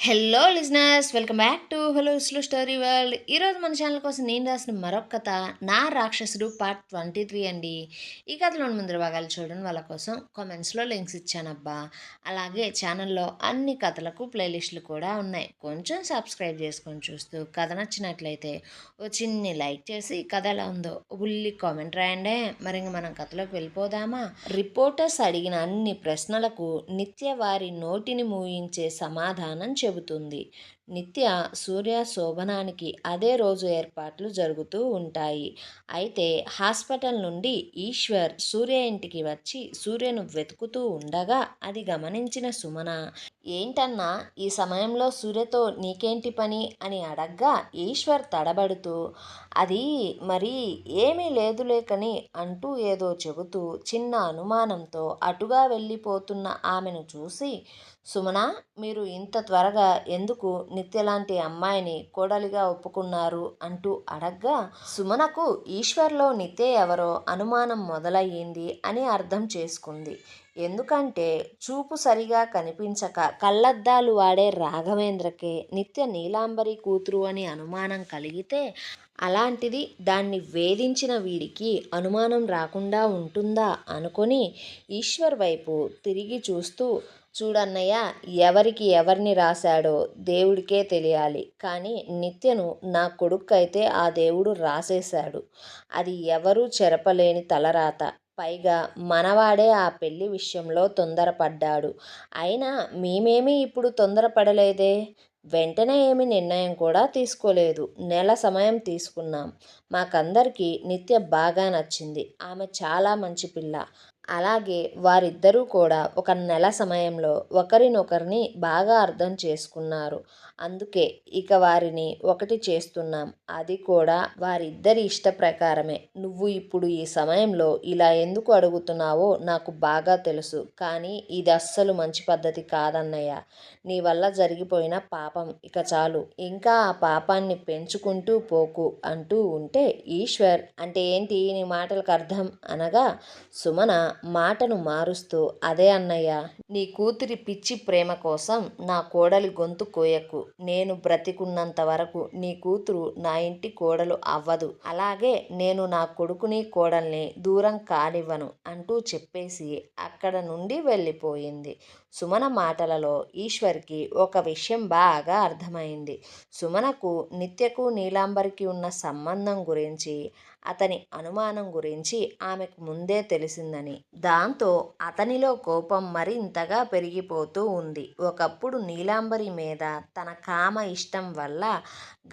Hello listeners, welcome back to hello slow story world. ఈరోజు మన channel కోసం నేను రాసిన మరొక కథ నా రాక్షసుడు పార్ట్ 23 అండి. ఈ కథలోని ముందర భాగాలు చూడండి, వాళ్ళ కోసం కామెంట్స్లో లింక్స్ ఇచ్చానబ్బా. అలాగే ఛానల్లో అన్ని కథలకు ప్లేలిస్టులు కూడా ఉన్నాయి. కొంచెం సబ్స్క్రైబ్ చేసుకొని చూస్తూ కథ నచ్చినట్లయితే ఓ చిన్ని లైక్ చేసి కథ ఎలా ఉందో ఉల్లి కామెంట్ రాయండి. మరి ఇంక మనం కథలోకి వెళ్ళిపోదామా? రిపోర్టర్స్ అడిగిన అన్ని ప్రశ్నలకు నిత్య వారి నోటిని మూయించే సమాధానం చెబుతుంది. నిత్య సూర్య శోభనానికి అదే రోజు ఏర్పాట్లు జరుగుతూ ఉంటాయి. అయితే హాస్పిటల్ నుండి ఈశ్వర్ సూర్య ఇంటికి వచ్చి సూర్యను వెతుకుతూ ఉండగా అది గమనించిన సుమన, ఏంటన్నా ఈ సమయంలో సూర్యతో నీకేంటి పని అని అడగ్గా ఈశ్వర్ తడబడుతూ, అది మరి ఏమీ లేదులేకని అంటూ ఏదో చెబుతూ చిన్న అనుమానంతో అటుగా వెళ్ళిపోతున్న ఆమెను చూసి, సుమన, మీరు ఇంత త్వరగా ఎందుకు నిత్యలాంటి అమ్మాయిని కోడలిగా ఒప్పుకున్నారు అంటూ అడగ్గా, సుమనకు ఈశ్వర్లో నిత్య ఎవరో అనుమానం మొదలయ్యింది అని అర్థం చేసుకుంది. ఎందుకంటే చూపు సరిగా కనిపించక కళ్ళద్దాలు వాడే రాఘవేంద్రకే నిత్య నీలాంబరి కూతురు అని అనుమానం కలిగితే, అలాంటిది దాన్ని వేధించిన వీడికి అనుమానం రాకుండా ఉంటుందా అనుకొని ఈశ్వర్ వైపు తిరిగి చూస్తూ, చూడన్నయ్య, ఎవరికి ఎవరిని రాశాడో దేవుడికే తెలియాలి, కానీ నిత్యను నా కొడుక్కైతే ఆ దేవుడు రాసేశాడు. అది ఎవరూ చెరపలేని తలరాత. పైగా మనవాడే ఆ పెళ్లి విషయంలో తొందరపడ్డాడు. అయినా మేమేమీ ఇప్పుడు తొందరపడలేదే. వెంటనే ఏమి నిర్ణయం కూడా తీసుకోలేదు. నెల సమయం తీసుకున్నాం. మాకందరికీ నిత్య బాగా నచ్చింది. ఆమె చాలా మంచి పిల్ల. అలాగే వారిద్దరూ కూడా ఒక నెల సమయంలో ఒకరినొకరిని బాగా అర్థం చేసుకున్నారు. అందుకే ఇక వారిని ఒకటి చేస్తున్నాం. అది కూడా వారిద్దరి ఇష్ట ప్రకారమే. నువ్వు ఇప్పుడు ఈ సమయంలో ఇలా ఎందుకు అడుగుతున్నావో నాకు బాగా తెలుసు. కానీ ఇది అస్సలు మంచి పద్ధతి కాదన్నయ్య. నీ వల్ల జరిగిపోయిన పాపం ఇక చాలు. ఇంకా ఆ పాపాన్ని పెంచుకుంటూ పోకు అంటూ ఉంటే ఈశ్వర్, అంటే ఏంటి నీ మాటలకు అర్థం అనగా, సుమన మాటను మారుస్తూ, అదే అన్నయ్య, నీ కూతురి పిచ్చి ప్రేమ కోసం నా కోడలి గొంతు కోయకు. నేను బ్రతికున్నంత వరకు నీ కూతురు నా ఇంటి కోడలు అవ్వదు. అలాగే నేను నా కొడుకుని కోడల్ని దూరం కానివ్వను అంటూ చెప్పేసి అక్కడ నుండి వెళ్ళిపోయింది. సుమన మాటలలో ఈశ్వర్కి ఒక విషయం బాగా అర్థమైంది. సుమనకు నిత్యకు నీలాంబరికి ఉన్న సంబంధం గురించి, అతని అనుమానం గురించి ఆమెకు ముందే తెలిసిందని. దాంతో అతనిలో కోపం మరింతగా పెరిగిపోతూ ఉంది. ఒకప్పుడు నీలాంబరి మీద తన కామ ఇష్టం వల్ల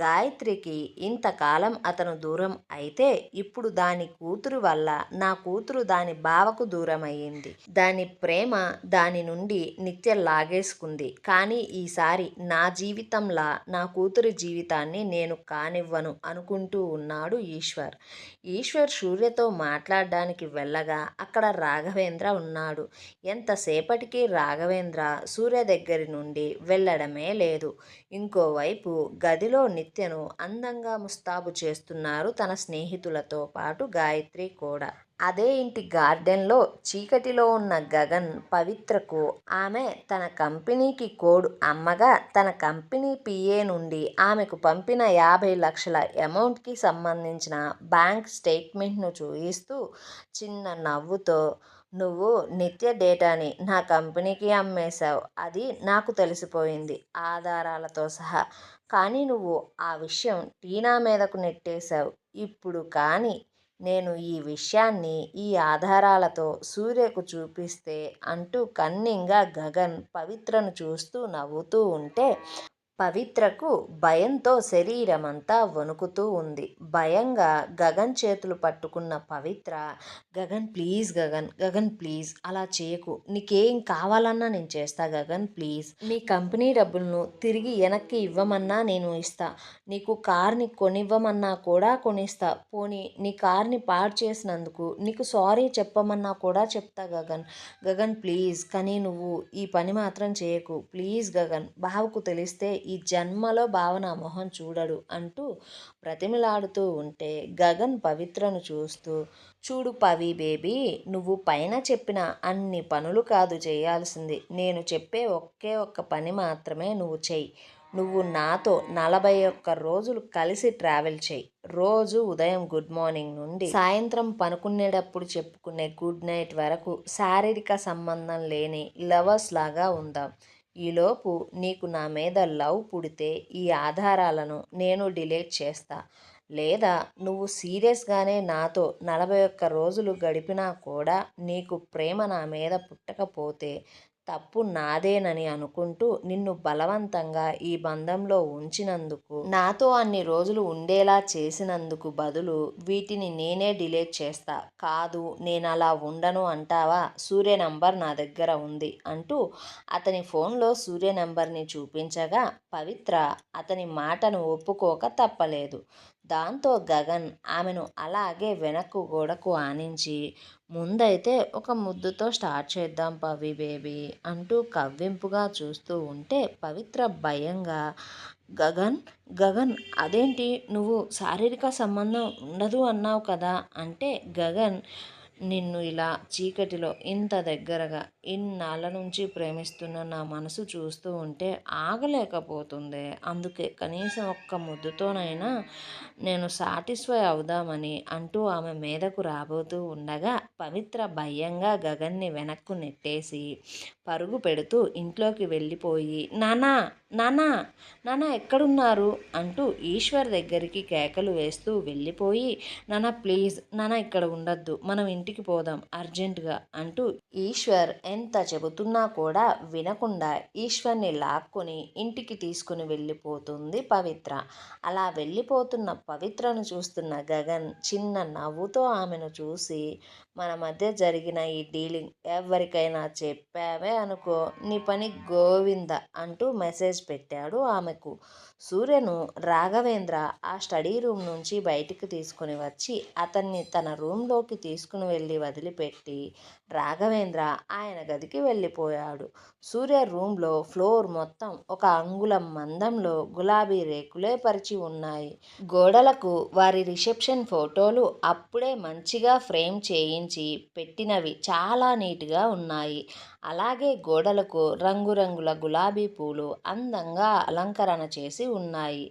గాయత్రికి ఇంతకాలం అతను దూరం అయితే, ఇప్పుడు దాని కూతురు వల్ల నా కూతురు దాని బావకు దూరం అయ్యింది. దాని ప్రేమ దాని నుండి నిత్య లాగేసుకుంది. కానీ ఈసారి నా జీవితంలా నా కూతురి జీవితాన్ని నేను కానివ్వను అనుకుంటూ ఉన్నాడు ఈశ్వర్. ఈశ్వర్ సూర్యతో మాట్లాడడానికి వెళ్ళగా అక్కడ రాఘవేంద్ర ఉన్నాడు. ఎంతసేపటికి రాఘవేంద్ర సూర్య దగ్గరి నుండి వెళ్ళడమే లేదు. ఇంకోవైపు గదిలో నిత్యను అందంగా ముస్తాబు చేస్తున్నారు తన స్నేహితులతో పాటు గాయత్రి కూడా. అదే ఇంటి గార్డెన్లో చీకటిలో ఉన్న గగన్ పవిత్రకు ఆమె తన కంపెనీకి కోడ్ అమ్మగా తన కంపెనీ పిఏ నుండి ఆమెకు పంపిన 50 లక్షల అమౌంట్కి సంబంధించిన బ్యాంక్ స్టేట్మెంట్ను చూయిస్తూ చిన్న నవ్వుతో, నువ్వు నిత్య డేటాని నా కంపెనీకి అమ్మేశావు. అది నాకు తెలిసిపోయింది ఆధారాలతో సహా. కానీ నువ్వు ఆ విషయం టీనా మీదకు నెట్టేశావు. ఇప్పుడు కానీ నేను ఈ విషయాన్ని ఈ ఆధారాలతో సూర్యకు చూపిస్తే అంటూ కన్నింగా గగన్ పవిత్రను చూస్తూ నవ్వుతూ ఉంటే, పవిత్రకు భయంతో శరీరమంతా వణుకుతూ ఉంది. భయంగా గగన్ చేతులు పట్టుకున్న పవిత్ర, గగన్ ప్లీజ్, గగన్, గగన్ ప్లీజ్ అలా చేయకు. నీకేం కావాలన్నా నేను చేస్తా గగన్ ప్లీజ్. నీ కంపెనీ డబ్బులను తిరిగి వెనక్కి ఇవ్వమన్నా నేను ఇస్తా. నీకు కార్ని కొనివ్వమన్నా కూడా కొనిస్తా. పోనీ నీ కార్ని పాడు చేసినందుకు నీకు సారీ చెప్పమన్నా కూడా చెప్తా గగన్. గగన్ ప్లీజ్, కానీ నువ్వు ఈ పని మాత్రం చేయకు ప్లీజ్ గగన్. బావకు తెలిస్తే ఈ జన్మలో బావ నా మొహం చూడడు అంటూ బ్రతిమిలాడుతూ ఉంటే గగన్ పవిత్రను చూస్తూ, చూడు పవి బేబీ, నువ్వు పైన చెప్పిన అన్ని పనులు కాదు చేయాల్సింది. నేను చెప్పే ఒకే ఒక్క పని మాత్రమే నువ్వు చెయ్యి. నువ్వు నాతో 41 రోజులు కలిసి ట్రావెల్ చెయ్యి. రోజు ఉదయం గుడ్ మార్నింగ్ నుండి సాయంత్రం పనుకునేటప్పుడు చెప్పుకునే గుడ్ నైట్ వరకు శారీరక సంబంధం లేని లవర్స్ లాగా ఉందాం. ఈలోపు నీకు నా మీద లవ్ పుడితే ఈ ఆధారాలను నేను డిలీట్ చేస్తా. లేదా నువ్వు సీరియస్గానే నాతో 41 రోజులు గడిపినా కూడా నీకు ప్రేమ నా మీద పుట్టకపోతే తప్పు నాదేనని అనుకుంటూ నిన్ను బలవంతంగా ఈ బంధంలో ఉంచినందుకు, నాతో అన్ని రోజులు ఉండేలా చేసినందుకు బదులు వీటిని నేనే డిలీట్ చేస్తా. కాదు నేను అలా ఉండను అంటావా? సూర్య నంబర్ నా దగ్గర ఉంది అంటూ అతని ఫోన్లో సూర్య నంబర్ని చూపించగా పవిత్ర అతని మాటను ఒప్పుకోక తప్పలేదు. దాంతో గగన్ ఆమెను అలాగే వెనక్కు గోడకు ఆనించి, ముందైతే ఒక ముద్దుతో స్టార్ట్ చేద్దాం పవి బేబీ అంటూ కవ్వింపుగా చూస్తూ ఉంటే పవిత్ర భయంగా, గగన్ గగన్ అదేంటి, నువ్వు శారీరక సంబంధం ఉండదు అన్నావు కదా అంటే గగన్, నిన్ను ఇలా చీకటిలో ఇంత దగ్గరగా ఇన్నాళ్ళ నుంచి ప్రేమిస్తున్న నా మనసు చూస్తూ ఉంటే ఆగలేకపోతుంది. అందుకే కనీసం ఒక్క ముద్దుతోనైనా నేను సాటిస్ఫై అవుదామని అంటూ ఆమె మీదకు రాబోతూ ఉండగా పవిత్ర భయంగా గగన్ని వెనక్కు నెట్టేసి పరుగు పెడుతూ ఇంట్లోకి వెళ్ళిపోయి, నానా నానా నాన్న ఎక్కడున్నారు అంటూ ఈశ్వర్ దగ్గరికి కేకలు వేస్తూ వెళ్ళిపోయి, నాన్న ప్లీజ్ నాన్న ఇక్కడ ఉండొద్దు, మనం ఇంటికి పోదాం అర్జెంటుగా అంటూ ఈశ్వర్ ఎంత చెబుతున్నా కూడా వినకుండా ఈశ్వర్ని లాక్కొని ఇంటికి తీసుకుని వెళ్ళిపోతుంది పవిత్ర. అలా వెళ్ళిపోతున్న పవిత్రను చూస్తున్న గగన్ చిన్న నవ్వుతో ఆమెను చూసి, మన మధ్య జరిగిన ఈ డీలింగ్ ఎవరికైనా చెప్పావే అనుకో, నీ పని గోవింద అంటూ మెసేజ్ పెట్టాడు ఆమెకు. సూర్యను రాఘవేంద్ర ఆ స్టడీ రూమ్ నుంచి బయటికి తీసుకుని వచ్చి అతన్ని తన రూమ్లోకి తీసుకుని వెళ్ళి వదిలిపెట్టి రాఘవేంద్ర ఆయన గదికి వెళ్ళిపోయాడు. సూర్య రూమ్లో ఫ్లోర్ మొత్తం ఒక అంగుళం మందంలో గులాబీ రేకులే పరిచి ఉన్నాయి. గోడలకు వారి రిసెప్షన్ ఫోటోలు అప్పుడే మంచిగా ఫ్రేమ్ చేయించి పెట్టినవి చాలా నీట్గా ఉన్నాయి. అలాగే గోడలకు రంగురంగుల గులాబీ పూలు అందంగా అలంకరణ చేసి ఉన్నాయి.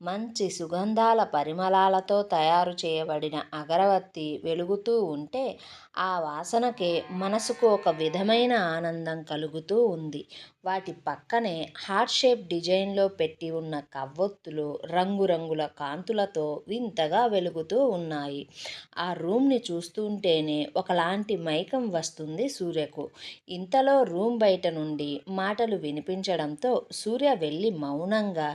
మంచి సుగంధాల పరిమళాలతో తయారు చేయబడిన అగరవత్తి వెలుగుతూ ఉంటే ఆ వాసనకే మనసుకు ఒక విధమైన ఆనందం కలుగుతూ ఉంది. వాటి పక్కనే హార్ట్ షేప్ డిజైన్లో పెట్టి ఉన్న కవ్వొత్తులు రంగురంగుల కాంతులతో వింతగా వెలుగుతూ ఉన్నాయి. ఆ రూమ్ని చూస్తుంటేనే ఒకలాంటి మైకం వస్తుంది సూర్యకు. ఇంతలో రూమ్ బయట నుండి మాటలు వినిపించడంతో సూర్య వెళ్ళి మౌనంగా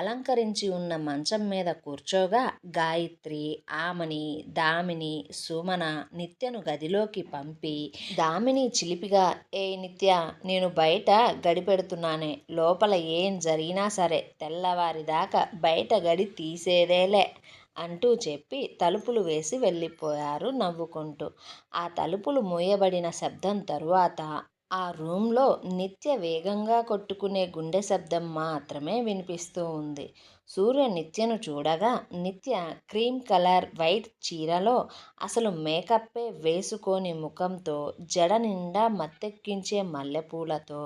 అలంకరించి ఉన్న మంచం మీద కూర్చోగా గాయత్రి, ఆమని, దామిని, సుమన నిత్యను గదిలోకి పంపి, దామిని చిలిపిగా, ఏ నిత్య, నేను బయట గడిపెడుతున్నానే, లోపల ఏం జరిగినా సరే తెల్లవారిదాకా బయట గడి తీసేదేలే అంటూ చెప్పి తలుపులు వేసి వెళ్ళిపోయారు నవ్వుకుంటూ. ఆ తలుపులు మూయబడిన శబ్దం తరువాత ఆ రూమ్లో నిత్య వేగంగా కొట్టుకునే గుండె శబ్దం మాత్రమే వినిపిస్తూ ఉంది. సూర్య నిత్యను చూడగా నిత్య క్రీమ్ కలర్ వైట్ చీరలో, అసలు మేకప్పే వేసుకోని ముఖంతో, జడ నిండా మత్తెక్కించే మల్లెపూలతో,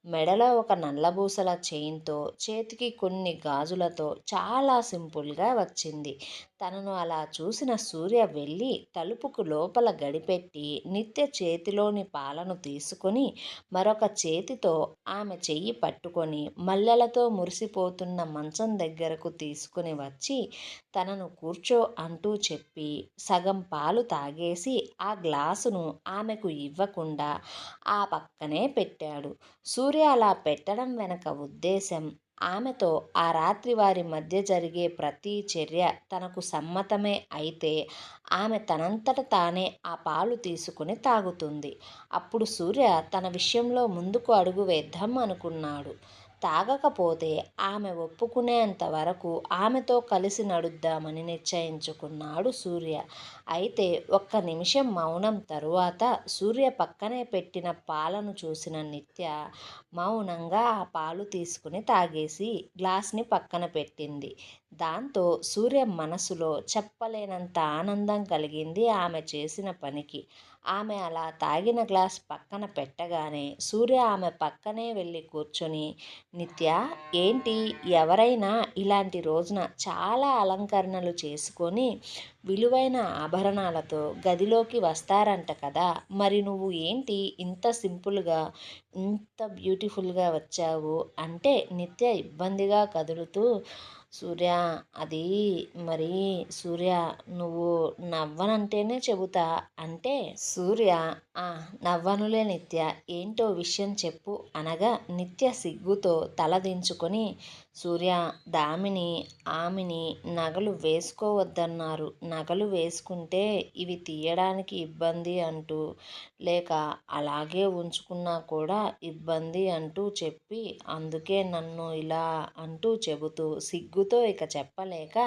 మెడలో ఒక నల్లబూసల చైన్తో, చేతికి కొన్ని గాజులతో చాలా సింపుల్గా వచ్చింది. తనను అలా చూసిన సూర్య వెళ్ళి తలుపుకు లోపల గడిపెట్టి నిత్య చేతిలోని పాలను తీసుకొని మరొక చేతితో ఆమె చెయ్యి పట్టుకొని మల్లెలతో మురిసిపోతున్న మంచం దగ్గరకు తీసుకుని వచ్చి తనను కూర్చో అంటూ చెప్పి సగం పాలు తాగేసి ఆ గ్లాసును ఆమెకు ఇవ్వకుండా ఆ పక్కనే పెట్టాడు. సూర్య అలా పెట్టడం వెనక ఉద్దేశం, ఆమెతో ఆ రాత్రి వారి మధ్య జరిగే ప్రతి చర్య తనకు సమ్మతమే అయితే ఆమె తనంతట తానే ఆ పాలు తీసుకుని తాగుతుంది. అప్పుడు సూర్య తన విషయంలో ముందుకు అడుగు వేద్దాం అనుకున్నాడు. తాగకపోతే ఆమె ఒప్పుకునేంత వరకు ఆమెతో కలిసి నడుద్దామని నిశ్చయించుకున్నాడు సూర్య. అయితే ఒక్క నిమిషం మౌనం తరువాత సూర్య పక్కనే పెట్టిన పాలను చూసిన నిత్య మౌనంగా ఆ పాలు తీసుకుని తాగేసి గ్లాస్ని పక్కన పెట్టింది. దాంతో సూర్య మనసులో చెప్పలేనంత ఆనందం కలిగింది ఆమె చేసిన పనికి. ఆమె అలా తాగిన గ్లాస్ పక్కన పెట్టగానే సూర్య ఆమె పక్కనే వెళ్ళి కూర్చొని, నిత్య, ఏంటి, ఎవరైనా ఇలాంటి రోజున చాలా అలంకరణలు చేసుకొని విలువైన ఆభరణాలతో గదిలోకి వస్తారంట కదా, మరి నువ్వు ఏంటి ఇంత సింపుల్గా ఇంత బ్యూటిఫుల్గా వచ్చావు అంటే నిత్య ఇబ్బందిగా కదులుతూ, సూర్య, అది మరి సూర్య, నువ్వు నవ్వనంటేనే చెబుతా అంటే, సూర్య, "ఆ, నవ్వనులే నిత్య, ఏంటో విషయం చెప్పు" అనగా నిత్య సిగ్గుతో తల దించుకొని, సూర్య, దామిని ఆమెని నగలు వేసుకోవద్దన్నారు, నగలు వేసుకుంటే ఇవి తీయడానికి ఇబ్బంది అంటూ, లేక అలాగే ఉంచుకున్నా కూడా ఇబ్బంది అంటూ చెప్పి, అందుకే నన్ను ఇలా అంటూ చెబుతూ సిగ్గుతో ఇక చెప్పలేక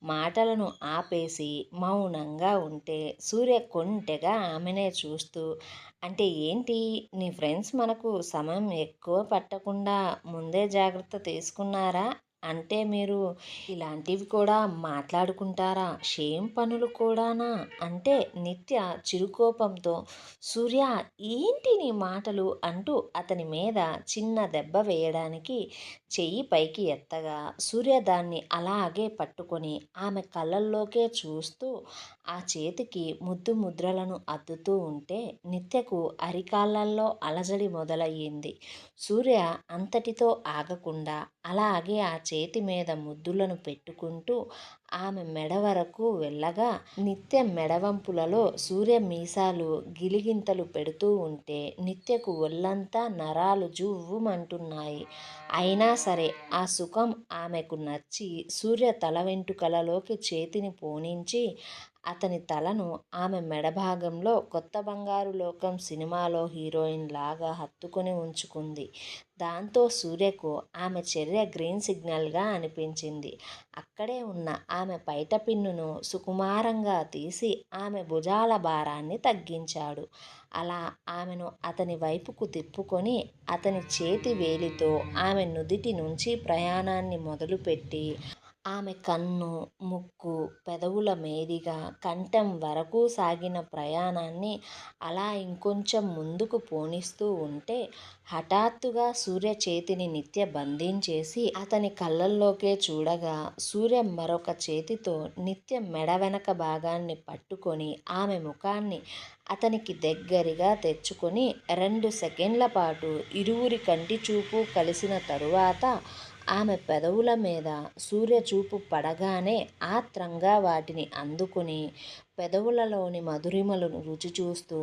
మాటలను ఆపేసి మౌనంగా ఉంటే సూర్య కొంటెగా ఆమెనే చూస్తూ, అంటే ఏంటి, నీ ఫ్రెండ్స్ మనకు సమయం ఎక్కువ పట్టకుండా ముందే జాగ్రత్త తీసుకున్నారా, అంటే మీరు ఇలాంటివి కూడా మాట్లాడుకుంటారా, షేమ్ పనులు కూడానా అంటే నిత్య చిరుకోపంతో, సూర్య, ఏంటి నీ మాటలు అంటూ అతని మీద చిన్న దెబ్బ వేయడానికి చెయ్యి పైకి ఎత్తగా సూర్య దాన్ని అలాగే పట్టుకొని ఆమె కళ్ళల్లోకే చూస్తూ ఆ చేతికి ముద్దు ముద్రలను అద్దుతూ ఉంటే నిత్యకు అరికాళ్ళల్లో అలజడి మొదలయ్యింది. సూర్య అంతటితో ఆగకుండా అలాగే ఆ చేతి మీద ముద్దులను పెట్టుకుంటూ ఆమె మెడ వరకు వెళ్ళగా నిత్య మెడవంపులలో సూర్య మీసాలు గిలిగింతలు పెడుతూ ఉంటే నిత్యకు ఒళ్ళంతా నరాలు జువ్వుమంటున్నాయి. అయినా సరే ఆ సుఖం ఆమెకు నచ్చి సూర్య తల వెంట్రుకలలోకి చేతిని పోనించి అతని తలను ఆమె మెడభాగంలో కొత్త బంగారు లోకం సినిమాలో హీరోయిన్ లాగా హత్తుకొని ఉంచుకుంది. దాంతో సూర్యకు ఆమె చర్య గ్రీన్ సిగ్నల్గా అనిపించింది. అక్కడే ఉన్న ఆమె పైట పిన్నును సుకుమారంగా తీసి ఆమె భుజాల భారాన్ని తగ్గించాడు. అలా ఆమెను అతని వైపుకు తిప్పుకొని అతని చేతి వేలితో ఆమె నుదిటి నుంచి ప్రయాణాన్ని మొదలుపెట్టి ఆమె కన్ను, ముక్కు, పెదవుల మీదుగా కంఠం వరకు సాగిన ప్రయాణాన్ని అలా ఇంకొంచెం ముందుకు పోనిస్తూ ఉంటే హఠాత్తుగా సూర్య చేతిని నిత్య బంధించేసి అతని కళ్ళల్లోకే చూడగా సూర్య మరొక చేతితో నిత్య మెడ వెనక భాగాన్ని పట్టుకొని ఆమె ముఖాన్ని అతనికి దగ్గరగా తెచ్చుకొని 2 సెకండ్ల పాటు ఇరువురి కంటి చూపు కలిసిన తరువాత ఆమె పెదవుల మీద సూర్య చూపు పడగానే ఆత్రంగా వాటిని అందుకుని పెదవులలోని మధురిమలను రుచి చూస్తూ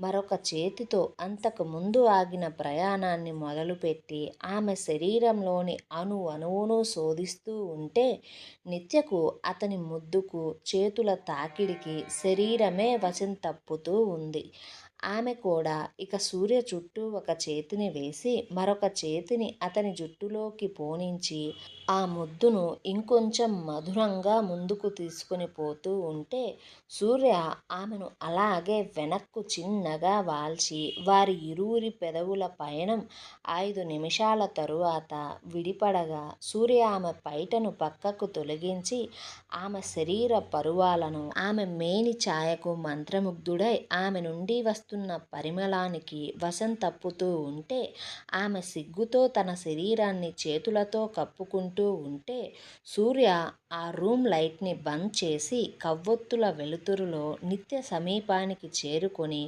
మరొక చేతితో అంతకు ముందు ఆగిన ప్రయాణాన్ని మొదలుపెట్టి ఆమె శరీరంలోని అణువును శోధిస్తూ ఉంటే నిత్యకు అతని ముద్దుకు, చేతుల తాకిడికి శరీరమే వశం తప్పుతూ ఉంది. ఆమె కూడా ఇక సూర్య చుట్టూ ఒక చేతిని వేసి మరొక చేతిని అతని జుట్టులోకి పోనించి ఆ ముద్దును ఇంకొంచెం మధురంగా ముందుకు తీసుకుని పోతూ ఉంటే సూర్య ఆమెను అలాగే వెనక్కు చిన్నగా వాల్చి వారి ఇరువురి పెదవుల పయనం 5 నిమిషాల తరువాత విడిపడగా సూర్య ఆమె పైటను పక్కకు తొలగించి ఆమె శరీర పరువాలను ఆమె మేని ఛాయకు మంత్రముగ్ధుడై ఆమె నుండి వస్తున్న పరిమళానికి వశం తప్పుతూ ఉంటే ఆమె సిగ్గుతో తన శరీరాన్ని చేతులతో కప్పుకుంటూ ఉంటే సూర్య ఆ రూమ్ లైట్ని బంద్ చేసి కవ్వొత్తుల వెలుతురులో నిత్య సమీపానికి చేరుకొని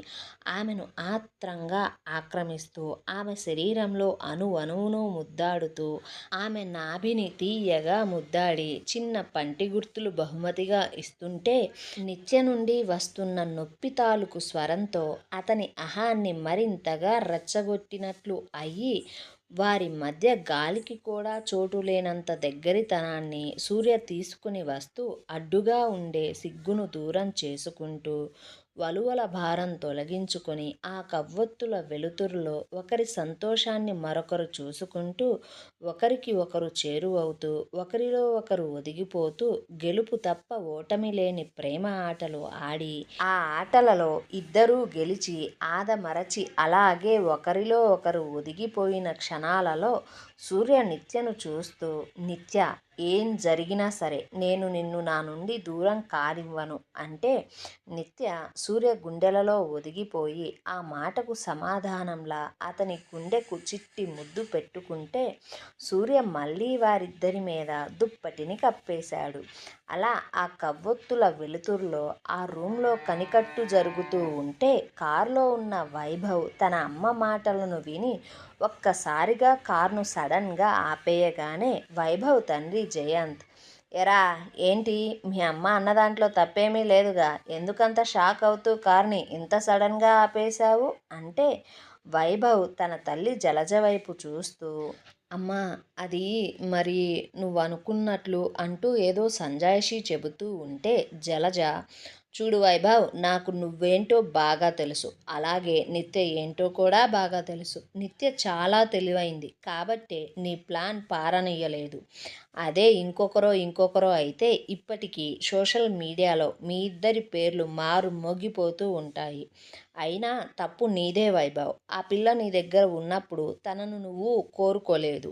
ఆమెను ఆత్రంగా ఆక్రమిస్తూ ఆమె శరీరంలో అణువును ముద్దాడుతూ ఆమె నాభిని తీయగా ముద్దాడి చిన్న పంటి గుర్తులు బహుమతిగా ఇస్తుంటే నిత్య నుండి వస్తున్న నొప్పి తాలూకు స్వరంతో అతని అహాన్ని మరింతగా రెచ్చగొట్టినట్లు అయ్యి వారి మధ్య గాలికి కూడా చోటు లేనంత దగ్గరితనాన్ని సూర్య తీసుకుని వస్తూ అడ్డుగా ఉండే సిగ్గును దూరం చేసుకుంటూ, వలువల భారం తొలగించుకొని ఆ కవ్వొత్తుల వెలుతురులో ఒకరి సంతోషాన్ని మరొకరు చూసుకుంటూ ఒకరికి ఒకరు చేరువవుతూ ఒకరిలో ఒకరు ఒదిగిపోతూ గెలుపు తప్ప ఓటమి లేని ప్రేమ ఆటలు ఆడి ఆ ఆటలలో ఇద్దరూ గెలిచి ఆదమరచి అలాగే ఒకరిలో ఒకరు ఒదిగిపోయిన క్షణాలలో సూర్య నిత్యను చూస్తూ, నిత్య ఏం జరిగినా సరే నేను నిన్ను నా నుండి దూరం కానివ్వను అంటే నిత్య సూర్య గుండెలలో ఒదిగిపోయి ఆ మాటకు సమాధానంలా అతని గుండెకు చిట్టి ముద్దు పెట్టుకుంటే సూర్య మళ్ళీ వారిద్దరి మీద దుప్పటిని కప్పేశాడు. అలా ఆ కవ్వొత్తుల వెలుతురులో ఆ రూమ్లో కనికట్టు జరుగుతూ ఉంటే కారులో ఉన్న వైభవ్ తన అమ్మ మాటలను విని ఒక్కసారిగా కార్ను సడన్గా ఆపేయగానే వైభవ్ తండ్రి జయంత్, ఎరా ఏంటి మీ అమ్మ అన్న దాంట్లో తప్పేమీ లేదుగా, ఎందుకంత షాక్ అవుతూ కార్ని ఇంత సడన్గా ఆపేశావు అంటే వైభవ్ తన తల్లి జలజ వైపు చూస్తూ, అమ్మా అది మరి నువ్వు అనుకున్నట్లు అంటూ ఏదో సంజాయిషీ చెబుతూ ఉంటే జలజ, చూడు వైభవ్, నాకు నువ్వేంటో బాగా తెలుసు, అలాగే నిత్య ఏంటో కూడా బాగా తెలుసు. నిత్య చాలా తెలివైంది కాబట్టే నీ ప్లాన్ పారనియ్యలేదు. అదే ఇంకొకరో అయితే ఇప్పటికీ సోషల్ మీడియాలో మీ ఇద్దరి పేర్లు మారు మోగిపోతూ ఉంటాయి. అయినా తప్పు నీదే వైభవ్. ఆ పిల్ల నీ దగ్గర ఉన్నప్పుడు తనను నువ్వు కోరుకోలేదు.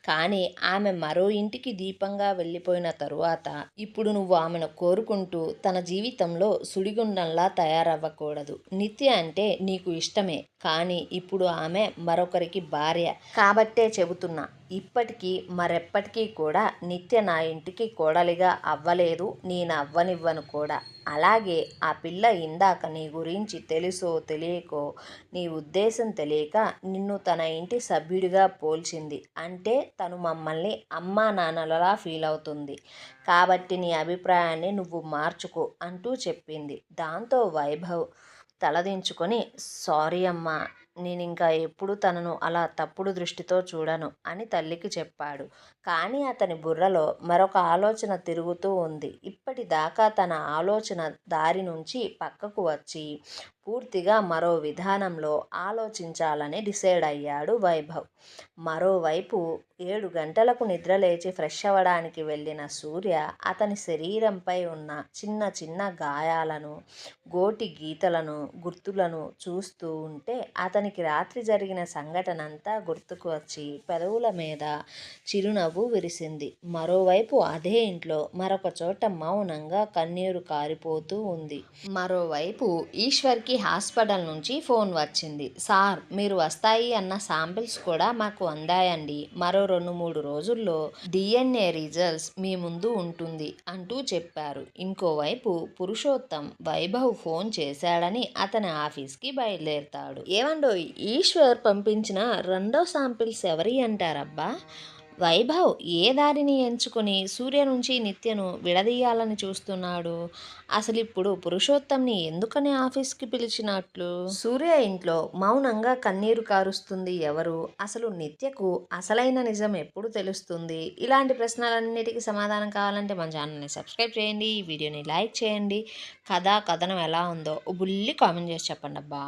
కానీ ఆమె మరో ఇంటికి దీపంగా వెళ్ళిపోయిన తరువాత ఇప్పుడు నువ్వు ఆమెను కోరుకుంటూ తన జీవితంలో సుడిగుండంలా తయారవ్వకూడదు. నిత్య అంటే నీకు ఇష్టమే, కానీ ఇప్పుడు ఆమె మరొకరికి భార్య కాబట్టే చెబుతున్నా. ఇప్పటికీ మరెప్పటికీ కూడా నిత్య నా ఇంటికి కోడలిగా అవ్వలేదు, నేను అవ్వనివ్వను కూడా. అలాగే ఆ పిల్ల ఇందాక నీ గురించి తెలుసో తెలియకో నీ ఉద్దేశం తెలియక నిన్ను తన ఇంటి సభ్యుడిగా పోల్చింది అంటే తను మమ్మల్ని అమ్మా నాన్నలలా ఫీల్ అవుతుంది. కాబట్టి నీ అభిప్రాయాన్ని నువ్వు మార్చుకో అంటూ చెప్పింది. దాంతో వైభవ్ తలదించుకొని, సారీ అమ్మా, నేనింకా ఎప్పుడూ తనను అలా తప్పుడు దృష్టితో చూడను అని తల్లికి చెప్పాడు. కానీ అతని బుర్రలో మరొక ఆలోచన తిరుగుతూ ఉంది. ఇప్పటిదాకా తన ఆలోచన దారి నుంచి పక్కకు వచ్చి పూర్తిగా మరో విధానంలో ఆలోచించాలని డిసైడ్ అయ్యాడు వైభవ్. మరోవైపు 7 గంటలకు నిద్రలేచి ఫ్రెష్ అవ్వడానికి వెళ్ళిన సూర్య అతని శరీరంపై ఉన్న చిన్న చిన్న గాయాలను, గోటి గీతలను, గుర్తులను చూస్తూ ఉంటే అతనికి రాత్రి జరిగిన సంఘటనంతా గుర్తుకు వచ్చి పెదవుల మీద చిరునవ్వు విరిసింది. మరోవైపు అదే ఇంట్లో మరొక చోట మౌనంగా కన్నీరు కారిపోతూ ఉంది. మరోవైపు ఈశ్వర్కి హాస్పిటల్ నుంచి ఫోన్ వచ్చింది. సార్, మీరు వస్తాయి అన్న శాంపిల్స్ కూడా మాకు అందాయండి. మరో 2-3 రోజుల్లో DNA రిజల్ట్స్ మీ ముందు ఉంటుంది అంటూ చెప్పారు. ఇంకోవైపు పురుషోత్తం వైభవ్ ఫోన్ చేశాడని అతని ఆఫీస్కి బయలుదేరతాడు. ఏమండోయ్, ఈశ్వర్ పంపించిన రెండో శాంపిల్స్ ఎవరి అంటారబ్బా? వైభవ్ ఏ దారిని ఎంచుకొని సూర్య నుంచి నిత్యను విడదీయాలని చూస్తున్నాడు? అసలు ఇప్పుడు పురుషోత్తంని ఎందుకని ఆఫీస్కి పిలిచినట్లు? సూర్య ఇంట్లో మౌనంగా కన్నీరు కారుస్తుంది ఎవరు? అసలు నిత్యకు అసలైన నిజం ఎప్పుడు తెలుస్తుంది? ఇలాంటి ప్రశ్నలన్నిటికీ సమాధానం కావాలంటే మన ఛానల్ని సబ్స్క్రైబ్ చేయండి, ఈ వీడియోని లైక్ చేయండి. కథనం ఎలా ఉందో బుల్లి కామెంట్ చేసి చెప్పండి అబ్బా.